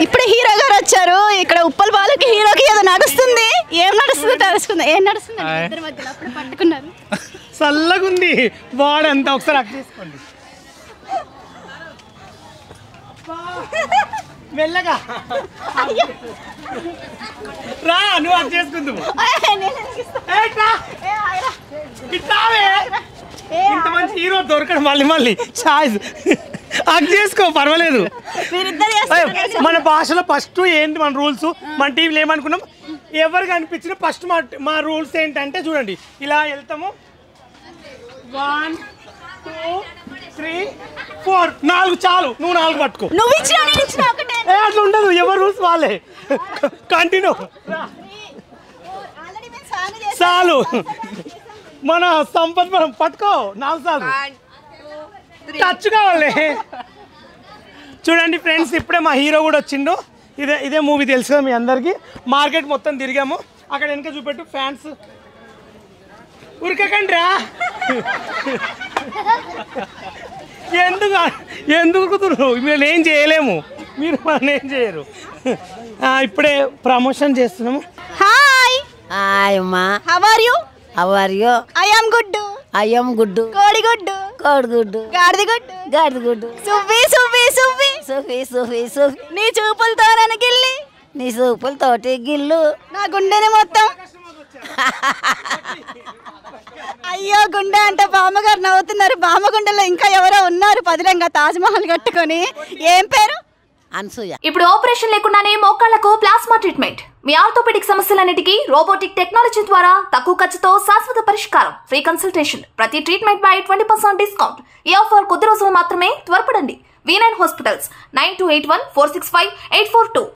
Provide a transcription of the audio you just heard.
ఇప్పుడు హీరో గారు వచ్చారు. ఇక్కడ ఉప్పల్ బాలకి హీరోకి ఏదో నడుస్తుంది. ఏం నడుస్తుందో తెలుసుకుందాం. ఏం నడుస్తుంది ఇద్దరి మధ్యలో? అప్పుడు పట్టుకున్నారు. చల్లగుంది వాడంతా. ఒకసారి అక్ చేసుకోండి మెల్లగా. రా నువ్వు అక్ చేసుకుందావు. ఇంత మంచి హీరో దొరకడం మళ్ళీ ఛాయిస్ అక్ చేసుకో పర్వాలేదు. మన భాషలో ఫస్ట్ ఏంటి మన రూల్స్, మన టీవీలో ఏమనుకున్నాం, ఎవరు కనిపించిన ఫస్ట్ మా రూల్స్ ఏంటంటే చూడండి, ఇలా వెళ్తాము 1 2 3 4 4 చాలు. నువ్వు 4 పట్టుకో. అట్లా ఉండదు, ఎవరు రూల్స్ వాళ్ళే. కంటిన్యూ చాలు. మన సంపత్ మనం పట్టుకో 4 సార్లు టచ్ కావాలి. చూడండి ఫ్రెండ్స్, ఇప్పుడే మా హీరో కూడా వచ్చిండు. ఇదే మూవీ తెలుసు కదా మీ అందరికి. మార్కెట్ మొత్తం తిరిగాము. అక్కడ వెనక చూపెట్టు ఫ్యాన్స్. ఉరకకండి రా. ఎందుకు కుదురు, మేము ఏం చేయలేము, మీరు మనం ఏం చేయరు. ఇప్పుడే ప్రమోషన్ చేస్తున్నాము. హాయ్ హాయ్ అమ్మా. How are you? How are you? I am good. I am good. కోడిగుడ్డు. కోడిగుడ్డు. గాడిదగుడ్డు. గాడిదగుడ్డు. సువ్వి సువ్వి సువ్వి సుఫీ సుఫీ సుఫీ. నీ చూపులతో నన్ను గిల్లి, నీ సూపులతోటి గిల్లు నా గుండెని మొత్తం. అయ్యో గుండె అంటే బామ్మగారు నవ్వుతున్నారు. బామ్మగుండెలో ఇంకా ఎవరో ఉన్నారు పదిలంగా తాజ్మహల్ కట్టుకొని. ఏం పేరు? అనసూయ. ఇప్పుడు ఆపరేషన్ లేకుండానే మోకాళ్లకు ప్లాస్మా ట్రీట్మెంట్. మీ ఆర్థోపెడిక్ సమస్యలన్నిటికీ రోబోటిక్ టెక్నాలజీ ద్వారా తక్కువ ఖర్చుతో శాశ్వత పరిష్కారం. Free consultation. ప్రతి ట్రీట్మెంట్ పై 20% డిస్కౌంట్. ఈ ఆఫర్ కొద్ది రోజులు మాత్రమే. త్వరపడండి. V9 hospitals 9281465842.